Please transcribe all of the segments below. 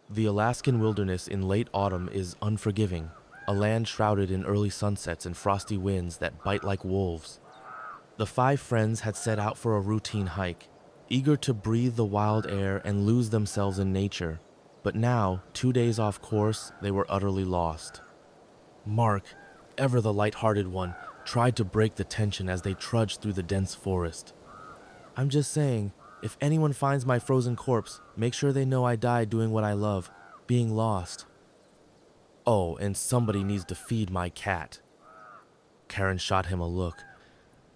The Alaskan wilderness in late autumn is unforgiving, a land shrouded in early sunsets and frosty winds that bite like wolves. The five friends had set out for a routine hike, eager to breathe the wild air and lose themselves in nature. But now, 2 days off course, they were utterly lost. Mark, ever the light-hearted one, tried to break the tension as they trudged through the dense forest. "I'm just saying, if anyone finds my frozen corpse, make sure they know I died doing what I love, being lost. Oh, and somebody needs to feed my cat." Karen shot him a look.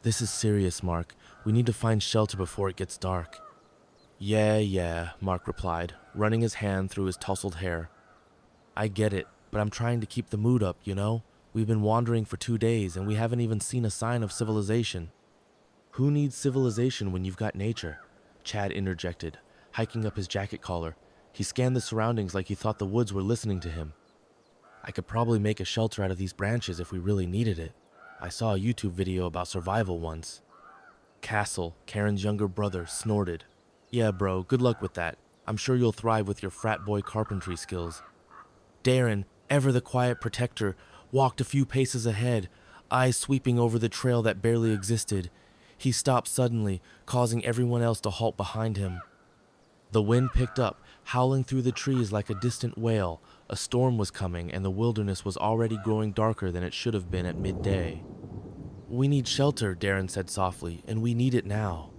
"This is serious, Mark. We need to find shelter before it gets dark." Yeah, Mark replied, running his hand through his tousled hair. "I get it, but I'm trying to keep the mood up, you know? We've been wandering for 2 days and we haven't even seen a sign of civilization." "Who needs civilization when you've got nature?" Chad interjected, hiking up his jacket collar. He scanned the surroundings like he thought the woods were listening to him. "I could probably make a shelter out of these branches if we really needed it. I saw a YouTube video about survival once." Castle, Karen's younger brother, snorted. "Yeah, bro, good luck with that. I'm sure you'll thrive with your frat boy carpentry skills." Darren, ever the quiet protector, walked a few paces ahead, eyes sweeping over the trail that barely existed. He stopped suddenly, causing everyone else to halt behind him. The wind picked up, howling through the trees like a distant wail. A storm was coming, and the wilderness was already growing darker than it should have been at midday. "We need shelter," Darren said softly, "and we need it now."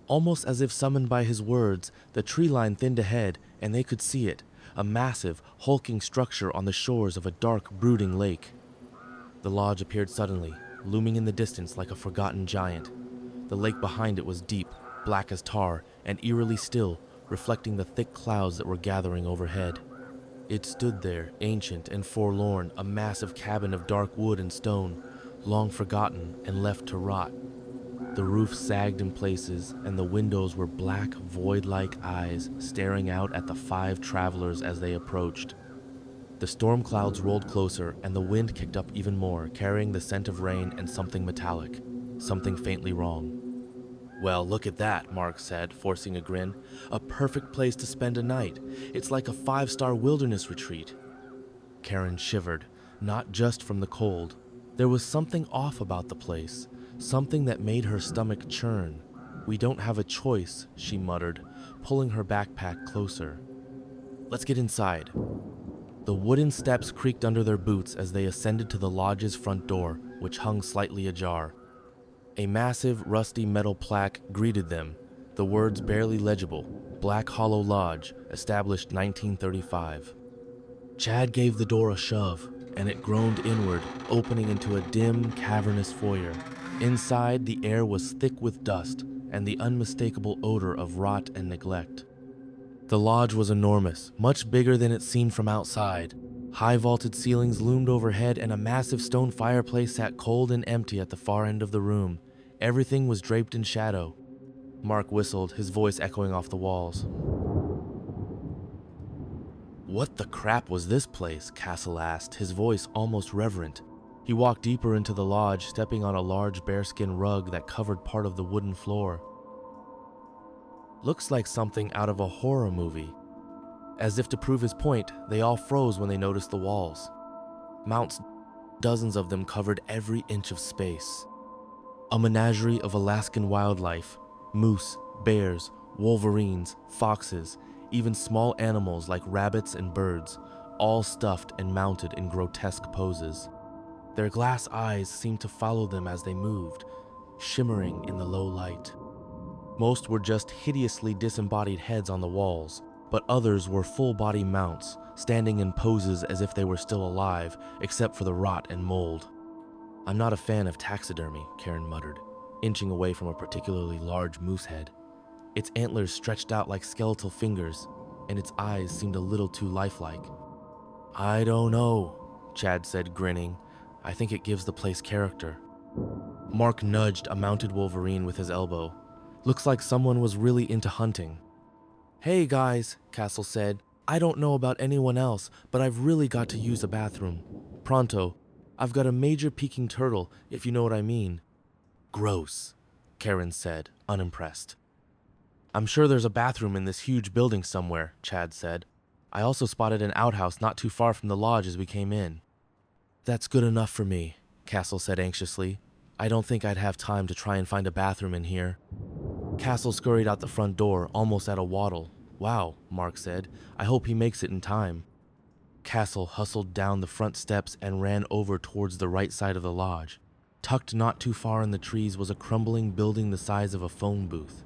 Almost as if summoned by his words, the tree line thinned ahead, and they could see it, a massive, hulking structure on the shores of a dark, brooding lake. The lodge appeared suddenly, looming in the distance like a forgotten giant. The lake behind it was deep, black as tar, and eerily still, reflecting the thick clouds that were gathering overhead. It stood there, ancient and forlorn, a massive cabin of dark wood and stone, long forgotten and left to rot. The roof sagged in places, and the windows were black, void-like eyes staring out at the five travelers as they approached. The storm clouds rolled closer, and the wind kicked up even more, carrying the scent of rain and something metallic, something faintly wrong. "Well, look at that," Mark said, forcing a grin. "A perfect place to spend a night. It's like a 5-star wilderness retreat." Karen shivered, not just from the cold. There was something off about the place, something that made her stomach churn. "We don't have a choice," she muttered, pulling her backpack closer. "Let's get inside." The wooden steps creaked under their boots as they ascended to the lodge's front door, which hung slightly ajar. A massive, rusty metal plaque greeted them, the words barely legible, "Black Hollow Lodge, established 1935. Chad gave the door a shove, and it groaned inward, opening into a dim, cavernous foyer. Inside, the air was thick with dust and the unmistakable odor of rot and neglect. The lodge was enormous, much bigger than it seemed from outside. High vaulted ceilings loomed overhead, and a massive stone fireplace sat cold and empty at the far end of the room. Everything was draped in shadow. Mark whistled, his voice echoing off the walls. "What the crap was this place?" Castle asked, his voice almost reverent. He walked deeper into the lodge, stepping on a large bearskin rug that covered part of the wooden floor. "Looks like something out of a horror movie." As if to prove his point, they all froze when they noticed the walls. Mounts, dozens of them, covered every inch of space. A menagerie of Alaskan wildlife: moose, bears, wolverines, foxes, even small animals like rabbits and birds, all stuffed and mounted in grotesque poses. Their glass eyes seemed to follow them as they moved, shimmering in the low light. Most were just hideously disembodied heads on the walls, but others were full-body mounts, standing in poses as if they were still alive, except for the rot and mold. "I'm not a fan of taxidermy," Karen muttered, inching away from a particularly large moose head. Its antlers stretched out like skeletal fingers, and its eyes seemed a little too lifelike. "I don't know," Chad said, grinning. "I think it gives the place character." Mark nudged a mounted wolverine with his elbow. "Looks like someone was really into hunting." "Hey guys," Castle said. "I don't know about anyone else, but I've really got to use a bathroom. Pronto. I've got a major peking turtle, if you know what I mean." "Gross," Karen said, unimpressed. "I'm sure there's a bathroom in this huge building somewhere," Chad said. I also spotted an outhouse not too far from the lodge as we came in. That's good enough for me, Castle said anxiously. I don't think I'd have time to try and find a bathroom in here. Castle scurried out the front door, almost at a waddle. Wow, Mark said. I hope he makes it in time. Castle hustled down the front steps and ran over towards the right side of the lodge. Tucked not too far in the trees was a crumbling building the size of a phone booth.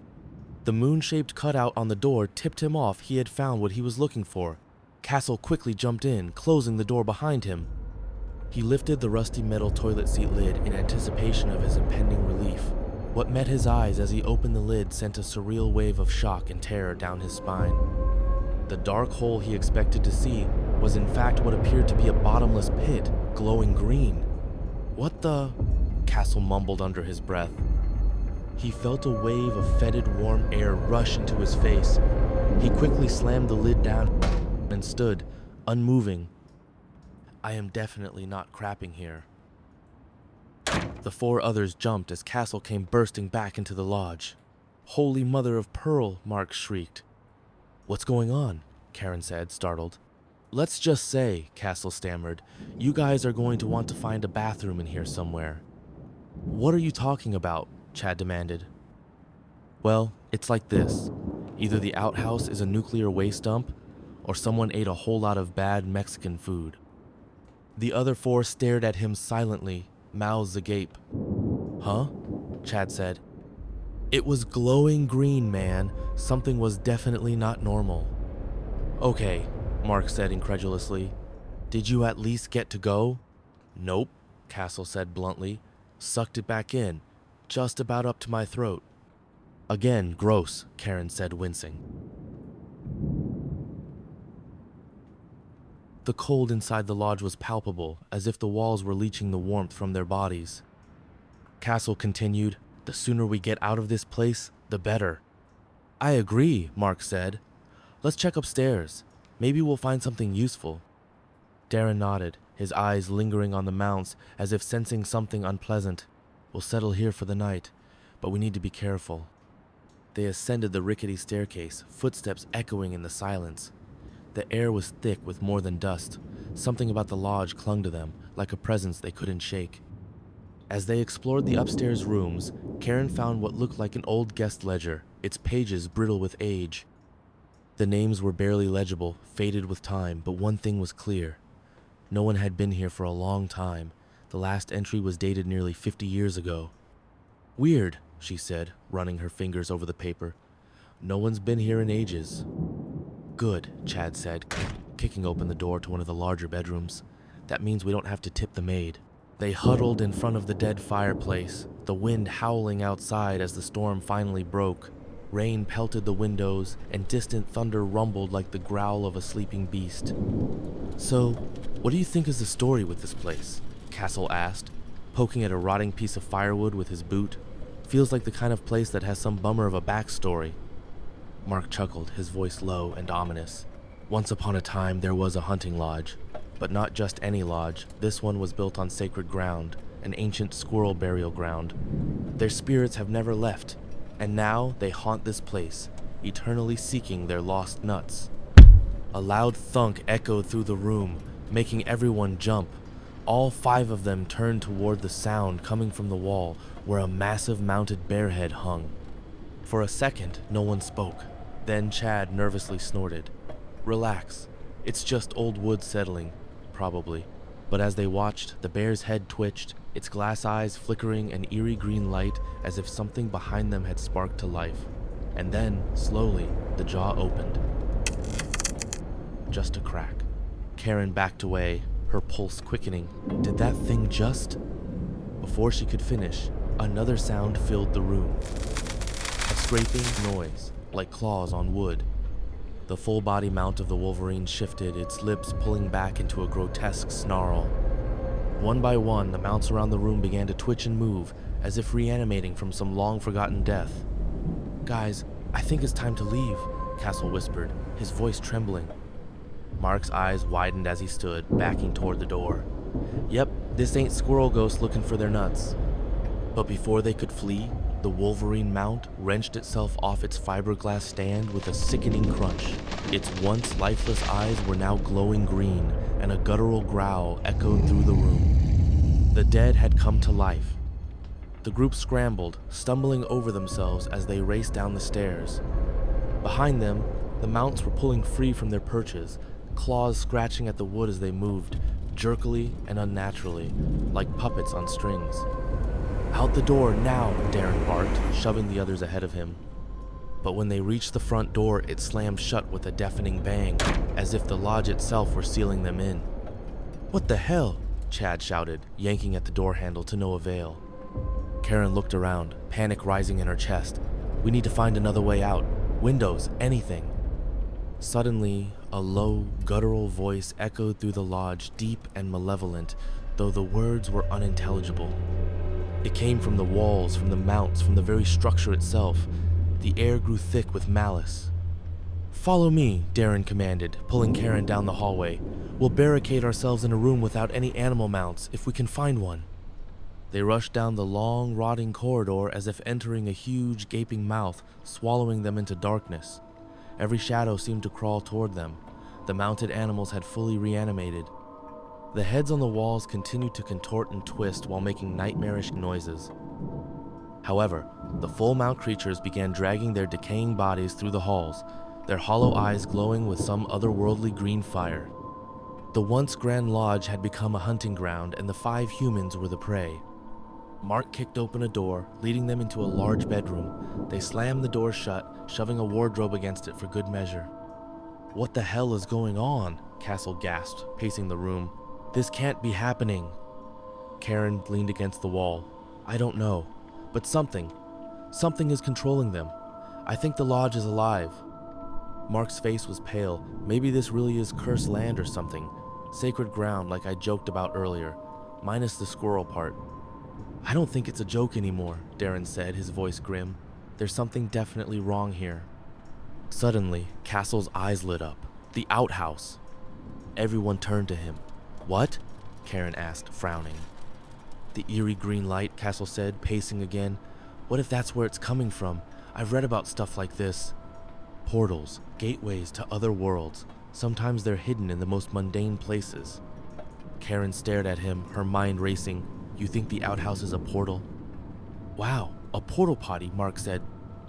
The moon-shaped cutout on the door tipped him off he had found what he was looking for. Castle quickly jumped in, closing the door behind him. He lifted the rusty metal toilet seat lid in anticipation of his impending relief. What met his eyes as he opened the lid sent a surreal wave of shock and terror down his spine. The dark hole he expected to see was in fact what appeared to be a bottomless pit, glowing green. What the? Castle mumbled under his breath. He felt a wave of fetid warm air rush into his face. He quickly slammed the lid down and stood, unmoving. I am definitely not crapping here. The four others jumped as Castle came bursting back into the lodge. Holy mother of pearl, Mark shrieked. What's going on? Karen said, startled. Let's just say, Castle stammered, you guys are going to want to find a bathroom in here somewhere. What are you talking about? Chad demanded. Well, it's like this. Either the outhouse is a nuclear waste dump, or someone ate a whole lot of bad Mexican food. The other four stared at him silently, mouths agape. Huh? Chad said. It was glowing green, man. Something was definitely not normal. Okay, Mark said incredulously. Did you at least get to go? Nope, Castle said bluntly. Sucked it back in, just about up to my throat. Again, gross, Karen said, wincing. The cold inside the lodge was palpable, as if the walls were leaching the warmth from their bodies. Castle continued, the sooner we get out of this place, the better. I agree, Mark said. Let's check upstairs. Maybe we'll find something useful. Darren nodded, his eyes lingering on the mounts as if sensing something unpleasant. We'll settle here for the night, but we need to be careful. They ascended the rickety staircase, footsteps echoing in the silence. The air was thick with more than dust. Something about the lodge clung to them, like a presence they couldn't shake. As they explored the upstairs rooms, Karen found what looked like an old guest ledger, its pages brittle with age. The names were barely legible, faded with time, but one thing was clear. No one had been here for a long time. The last entry was dated nearly 50 years ago. Weird, she said, running her fingers over the paper. No one's been here in ages. Good, Chad said, kicking open the door to one of the larger bedrooms. That means we don't have to tip the maid. They huddled in front of the dead fireplace, the wind howling outside as the storm finally broke. Rain pelted the windows, and distant thunder rumbled like the growl of a sleeping beast. So, what do you think is the story with this place? Castle asked, poking at a rotting piece of firewood with his boot. Feels like the kind of place that has some bummer of a backstory. Mark chuckled, his voice low and ominous. Once upon a time, there was a hunting lodge. But not just any lodge. This one was built on sacred ground, an ancient squirrel burial ground. Their spirits have never left, and now they haunt this place, eternally seeking their lost nuts. A loud thunk echoed through the room, making everyone jump. All five of them turned toward the sound coming from the wall, where a massive mounted bear head hung. For a second, no one spoke. Then Chad nervously snorted. Relax. It's just old wood settling, probably. But as they watched, the bear's head twitched, its glass eyes flickering an eerie green light as if something behind them had sparked to life. And then, slowly, the jaw opened. Just a crack. Karen backed away, her pulse quickening. Did that thing just? Before she could finish, another sound filled the room. A scraping noise, like claws on wood. The full body mount of the wolverine shifted, its lips pulling back into a grotesque snarl. One by one, the mounts around the room began to twitch and move, as if reanimating from some long-forgotten death. Guys, I think it's time to leave, Castle whispered, his voice trembling. Mark's eyes widened as he stood, backing toward the door. Yep, this ain't squirrel ghosts looking for their nuts. But before they could flee, the The Wolverine mount wrenched itself off its fiberglass stand with a sickening crunch. Its once lifeless eyes were now glowing green, and a guttural growl echoed through the room. The dead had come to life. The group scrambled, stumbling over themselves as they raced down the stairs. Behind them, the mounts were pulling free from their perches, claws scratching at the wood as they moved, jerkily and unnaturally, like puppets on strings. "Out the door, now," Darren barked, shoving the others ahead of him. But when they reached the front door, it slammed shut with a deafening bang, as if the lodge itself were sealing them in. "What the hell?" Chad shouted, yanking at the door handle to no avail. Karen looked around, panic rising in her chest. "We need to find another way out. Windows, anything." Suddenly, a low, guttural voice echoed through the lodge, deep and malevolent, though the words were unintelligible. It came from the walls, from the mounts, from the very structure itself. The air grew thick with malice. "Follow me," Darren commanded, pulling Karen down the hallway. "We'll barricade ourselves in a room without any animal mounts, if we can find one." They rushed down the long, rotting corridor as if entering a huge, gaping mouth, swallowing them into darkness. Every shadow seemed to crawl toward them. The mounted animals had fully reanimated. The heads on the walls continued to contort and twist while making nightmarish noises. However, the full mount creatures began dragging their decaying bodies through the halls, their hollow eyes glowing with some otherworldly green fire. The once grand lodge had become a hunting ground, and the 5 humans were the prey. Mark kicked open a door, leading them into a large bedroom. They slammed the door shut, shoving a wardrobe against it for good measure. "What the hell is going on?" Castle gasped, pacing the room. "This can't be happening." Karen leaned against the wall. "I don't know, but something is controlling them. I think the lodge is alive." Mark's face was pale. "Maybe this really is cursed land or something. Sacred ground like I joked about earlier, minus the squirrel part." "I don't think it's a joke anymore," Darren said, his voice grim. "There's something definitely wrong here." Suddenly, Castle's eyes lit up. The outhouse! Everyone turned to him. "What?" Karen asked, frowning. "The eerie green light," Castle said, pacing again. "What if that's where it's coming from? I've read about stuff like this. Portals, gateways to other worlds. Sometimes they're hidden in the most mundane places." Karen stared at him, her mind racing. "You think the outhouse is a portal?" "Wow, a portal potty," Mark said.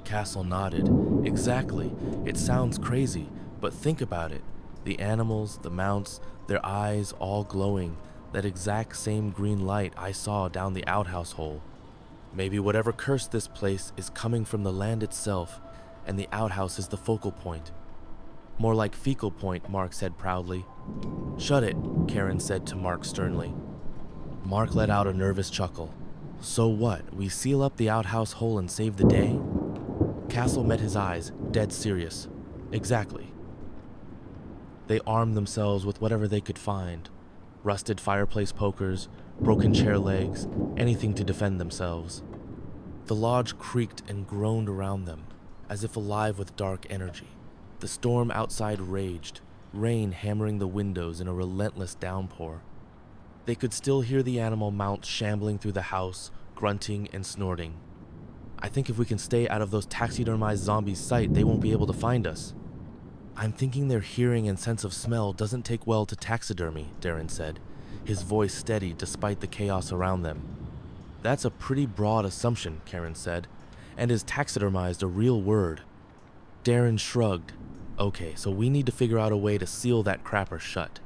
Castle nodded. "Exactly. It sounds crazy, but think about it. The animals, the mounts, their eyes all glowing. That exact same green light I saw down the outhouse hole. Maybe whatever cursed this place is coming from the land itself, and the outhouse is the focal point." "More like fecal point," Mark said proudly. "Shut it," Karen said to Mark sternly. Mark let out a nervous chuckle. "So what, we seal up the outhouse hole and save the day?" Castle met his eyes, dead serious. "Exactly." They armed themselves with whatever they could find. Rusted fireplace pokers, broken chair legs, anything to defend themselves. The lodge creaked and groaned around them, as if alive with dark energy. The storm outside raged, rain hammering the windows in a relentless downpour. They could still hear the animal mounts shambling through the house, grunting and snorting. "I think if we can stay out of those taxidermized zombies' sight, they won't be able to find us." "I'm thinking their hearing and sense of smell doesn't take well to taxidermy," Darren said, his voice steady despite the chaos around them. "That's a pretty broad assumption," Karen said. "And is taxidermized a real word?" Darren shrugged. "Okay, so we need to figure out a way to seal that crapper shut.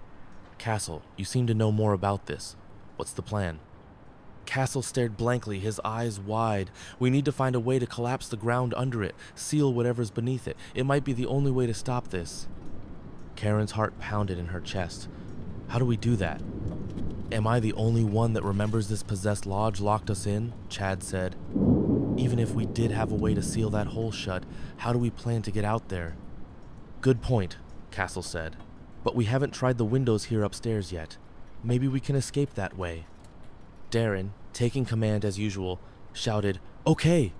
Castle, you seem to know more about this. What's the plan?" Castle stared blankly, his eyes wide. "We need to find a way to collapse the ground under it, seal whatever's beneath it. It might be the only way to stop this." Karen's heart pounded in her chest. "How do we do that?" "Am I the only one that remembers this possessed lodge locked us in?" Chad said. "Even if we did have a way to seal that hole shut, how do we plan to get out there?" "Good point," Castle said. "But we haven't tried the windows here upstairs yet. Maybe we can escape that way." Darren, taking command as usual, shouted, "Okay!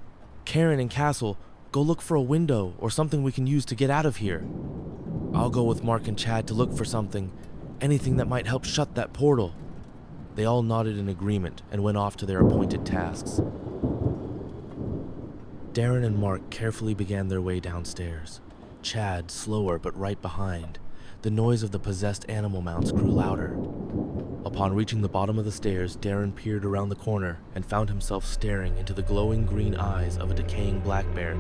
Karen and Castle, go look for a window or something we can use to get out of here. I'll go with Mark and Chad to look for something, anything that might help shut that portal." They all nodded in agreement and went off to their appointed tasks. Darren and Mark carefully began their way downstairs. Chad, slower but right behind. The noise of the possessed animal mounts grew louder. Upon reaching the bottom of the stairs, Darren peered around the corner and found himself staring into the glowing green eyes of a decaying black bear.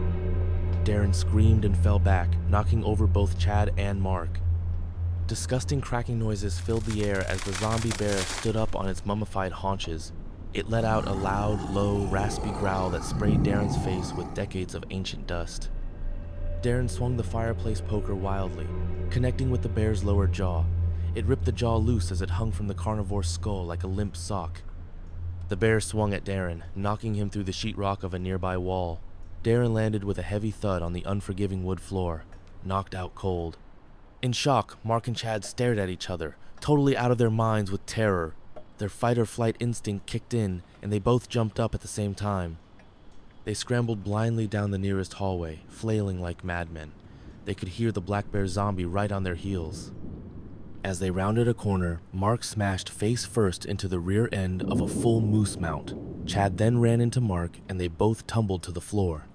Darren screamed and fell back, knocking over both Chad and Mark. Disgusting cracking noises filled the air as the zombie bear stood up on its mummified haunches. It let out a loud, low, raspy growl that sprayed Darren's face with decades of ancient dust. Darren swung the fireplace poker wildly, connecting with the bear's lower jaw. It ripped the jaw loose as it hung from the carnivore's skull like a limp sock. The bear swung at Darren, knocking him through the sheetrock of a nearby wall. Darren landed with a heavy thud on the unforgiving wood floor, knocked out cold. In shock, Mark and Chad stared at each other, totally out of their minds with terror. Their fight-or-flight instinct kicked in, and they both jumped up at the same time. They scrambled blindly down the nearest hallway, flailing like madmen. They could hear the black bear zombie right on their heels. As they rounded a corner, Mark smashed face first into the rear end of a full moose mount. Chad then ran into Mark, and they both tumbled to the floor.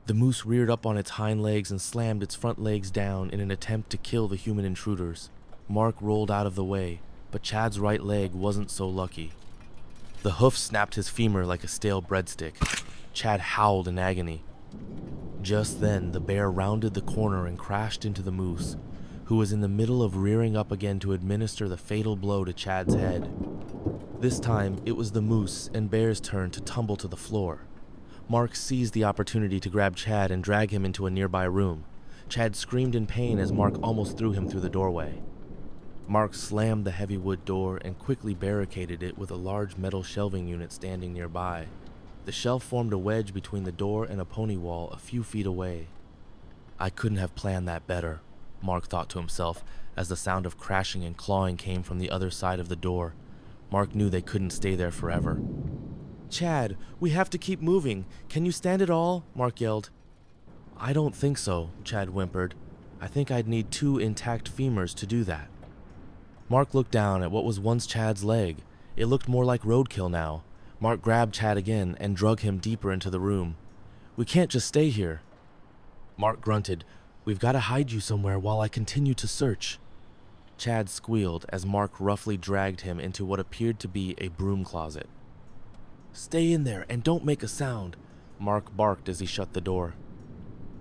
The moose reared up on its hind legs and slammed its front legs down in an attempt to kill the human intruders. Mark rolled out of the way, but Chad's right leg wasn't so lucky. The hoof snapped his femur like a stale breadstick. Chad howled in agony. Just then, the bear rounded the corner and crashed into the moose, who was in the middle of rearing up again to administer the fatal blow to Chad's head. This time, it was the moose and bear's turn to tumble to the floor. Mark seized the opportunity to grab Chad and drag him into a nearby room. Chad screamed in pain as Mark almost threw him through the doorway. Mark slammed the heavy wood door and quickly barricaded it with a large metal shelving unit standing nearby. The shelf formed a wedge between the door and a pony wall a few feet away. I couldn't have planned that better, Mark thought to himself as the sound of crashing and clawing came from the other side of the door. Mark knew they couldn't stay there forever. "Chad, we have to keep moving. Can you stand it all?" Mark yelled. "I don't think so," Chad whimpered. "I think I'd need 2 intact femurs to do that." Mark looked down at what was once Chad's leg. It looked more like roadkill now. Mark grabbed Chad again and drug him deeper into the room. "We can't just stay here." Mark grunted, "We've got to hide you somewhere while I continue to search." Chad squealed as Mark roughly dragged him into what appeared to be a broom closet. "Stay in there and don't make a sound," Mark barked as he shut the door.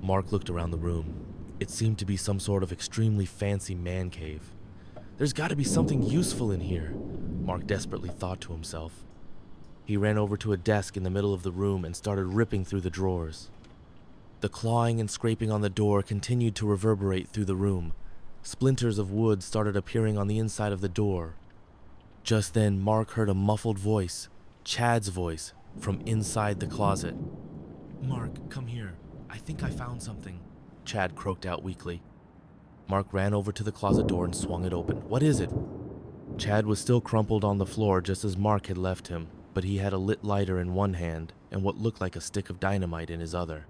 Mark looked around the room. It seemed to be some sort of extremely fancy man cave. "There's got to be something useful in here," Mark desperately thought to himself. He ran over to a desk in the middle of the room and started ripping through the drawers. The clawing and scraping on the door continued to reverberate through the room. Splinters of wood started appearing on the inside of the door. Just then, Mark heard a muffled voice, Chad's voice, from inside the closet. "Mark, come here. I think I found something," Chad croaked out weakly. Mark ran over to the closet door and swung it open. "What is it?" Chad was still crumpled on the floor just as Mark had left him, but he had a lit lighter in one hand and what looked like a stick of dynamite in his other.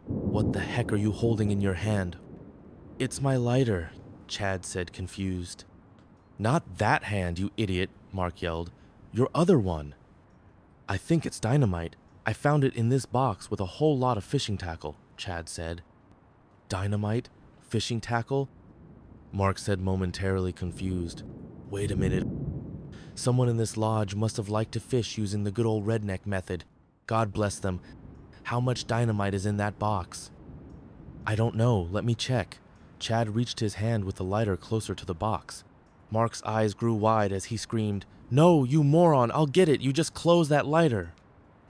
"What the heck are you holding in your hand?" "It's my lighter," Chad said, confused. "Not that hand, you idiot," Mark yelled. "Your other one." "I think it's dynamite. I found it in this box with a whole lot of fishing tackle," Chad said. "Dynamite? Fishing tackle?" Mark said, momentarily confused. "Wait a minute. Someone in this lodge must have liked to fish using the good old redneck method. God bless them. How much dynamite is in that box?" "I don't know. Let me check." Chad reached his hand with the lighter closer to the box. Mark's eyes grew wide as he screamed, "No, you moron! I'll get it! You just close that lighter!"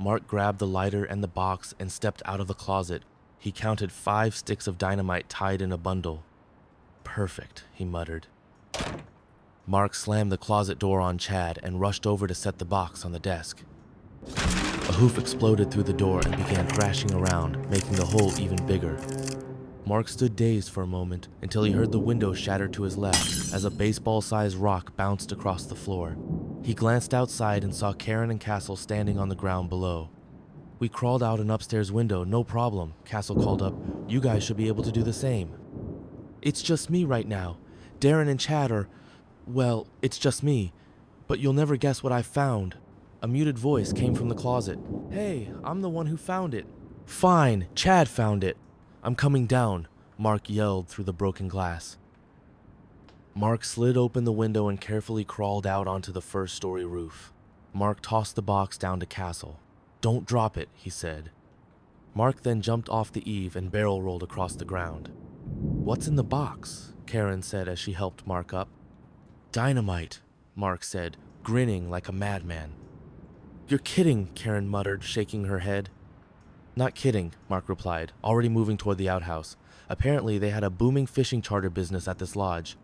Mark grabbed the lighter and the box and stepped out of the closet. He counted 5 sticks of dynamite tied in a bundle. "Perfect," he muttered. Mark slammed the closet door on Chad and rushed over to set the box on the desk. A hoof exploded through the door and began thrashing around, making the hole even bigger. Mark stood dazed for a moment until he heard the window shatter to his left as a baseball-sized rock bounced across the floor. He glanced outside and saw Karen and Castle standing on the ground below. "We crawled out an upstairs window, no problem," Castle called up. "You guys should be able to do the same." "It's just me right now. Darren and Chad are... well, it's just me. But you'll never guess what I found." A muted voice came from the closet. "Hey, I'm the one who found it." Fine, Chad found it. I'm coming down, Mark yelled through the broken glass. Mark slid open the window and carefully crawled out onto the first-story roof. Mark tossed the box down to Castle. Don't drop it, he said. Mark then jumped off the eave and barrel rolled across the ground. What's in the box? Karen said as she helped Mark up. Dynamite, Mark said, grinning like a madman. You're kidding, Karen muttered, shaking her head. Not kidding, Mark replied, already moving toward the outhouse. Apparently, they had a booming fishing charter business at this lodge.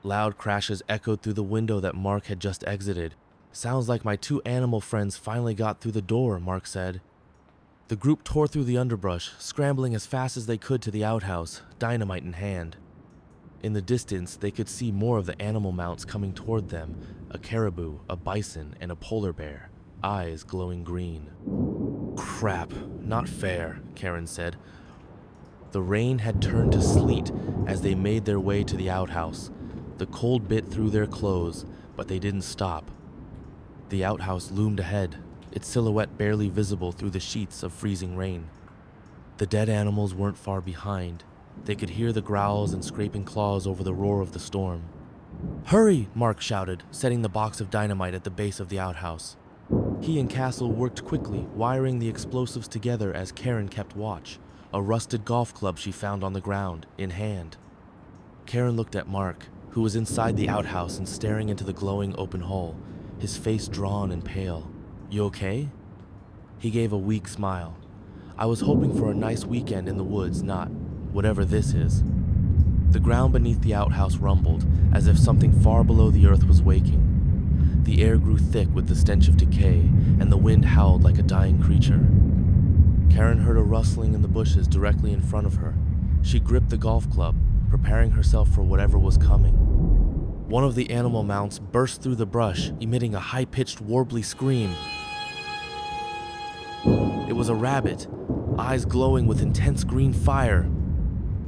Loud crashes echoed through the window that Mark had just exited. Sounds like my two animal friends finally got through the door, Mark said. The group tore through the underbrush, scrambling as fast as they could to the outhouse, dynamite in hand. In the distance, they could see more of the animal mounts coming toward them, a caribou, a bison, and a polar bear, eyes glowing green. Crap, not fair, Karen said. The rain had turned to sleet as they made their way to the outhouse. The cold bit through their clothes, but they didn't stop. The outhouse loomed ahead, its silhouette barely visible through the sheets of freezing rain. The dead animals weren't far behind. They could hear the growls and scraping claws over the roar of the storm. Hurry, Mark shouted, setting the box of dynamite at the base of the outhouse. He and Castle worked quickly, wiring the explosives together as Karen kept watch, a rusted golf club she found on the ground, in hand. Karen looked at Mark, who was inside the outhouse and staring into the glowing open hole, his face drawn and pale. You okay? He gave a weak smile. I was hoping for a nice weekend in the woods, not whatever this is. The ground beneath the outhouse rumbled, as if something far below the earth was waking. The air grew thick with the stench of decay, and the wind howled like a dying creature. Karen heard a rustling in the bushes directly in front of her. She gripped the golf club, preparing herself for whatever was coming. One of the animal mounts burst through the brush, emitting a high-pitched, warbly scream. It was a rabbit, eyes glowing with intense green fire.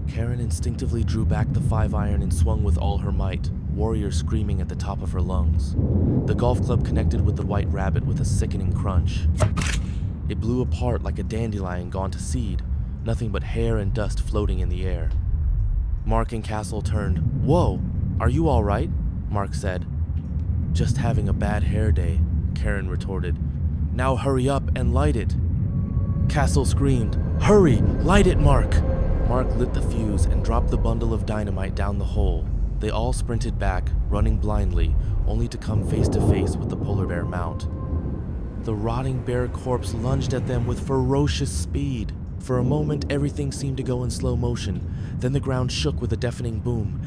Karen instinctively drew back the 5-iron and swung with all her might, warrior screaming at the top of her lungs. The golf club connected with the white rabbit with a sickening crunch. It blew apart like a dandelion gone to seed, nothing but hair and dust floating in the air. Mark and Castle turned. Whoa, are you all right? Mark said. Just having a bad hair day, Karen retorted. Now hurry up and light it. Castle screamed. Hurry, light it, Mark! Mark lit the fuse and dropped the bundle of dynamite down the hole. They all sprinted back, running blindly, only to come face to face with the polar bear mount. The rotting bear corpse lunged at them with ferocious speed. For a moment, everything seemed to go in slow motion. Then the ground shook with a deafening boom.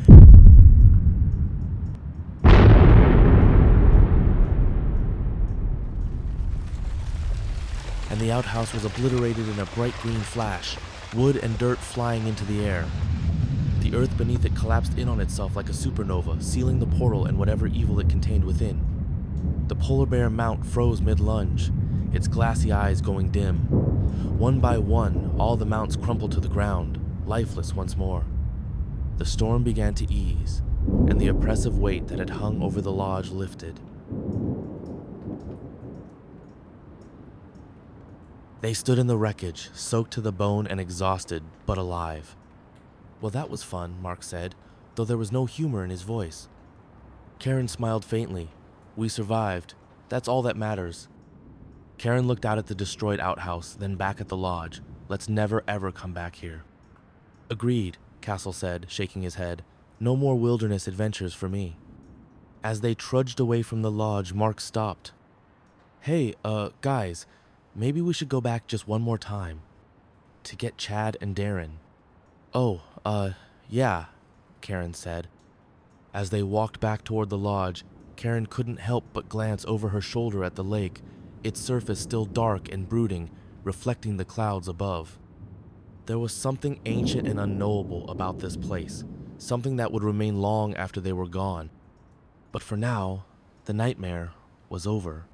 And the outhouse was obliterated in a bright green flash, wood and dirt flying into the air. The earth beneath it collapsed in on itself like a supernova, sealing the portal and whatever evil it contained within. The polar bear mount froze mid-lunge, its glassy eyes going dim. One by one, all the mounts crumpled to the ground, lifeless once more. The storm began to ease, and the oppressive weight that had hung over the lodge lifted. They stood in the wreckage, soaked to the bone and exhausted, but alive. Well, that was fun, Mark said, though there was no humor in his voice. Karen smiled faintly. We survived. That's all that matters. Karen looked out at the destroyed outhouse, then back at the lodge. Let's never ever come back here. Agreed, Castle said, shaking his head. No more wilderness adventures for me. As they trudged away from the lodge, Mark stopped. Hey, guys, maybe we should go back just one more time. To get Chad and Darren. Oh, yeah, Karen said. As they walked back toward the lodge, Karen couldn't help but glance over her shoulder at the lake, its surface still dark and brooding, reflecting the clouds above. There was something ancient and unknowable about this place, something that would remain long after they were gone. But for now, the nightmare was over.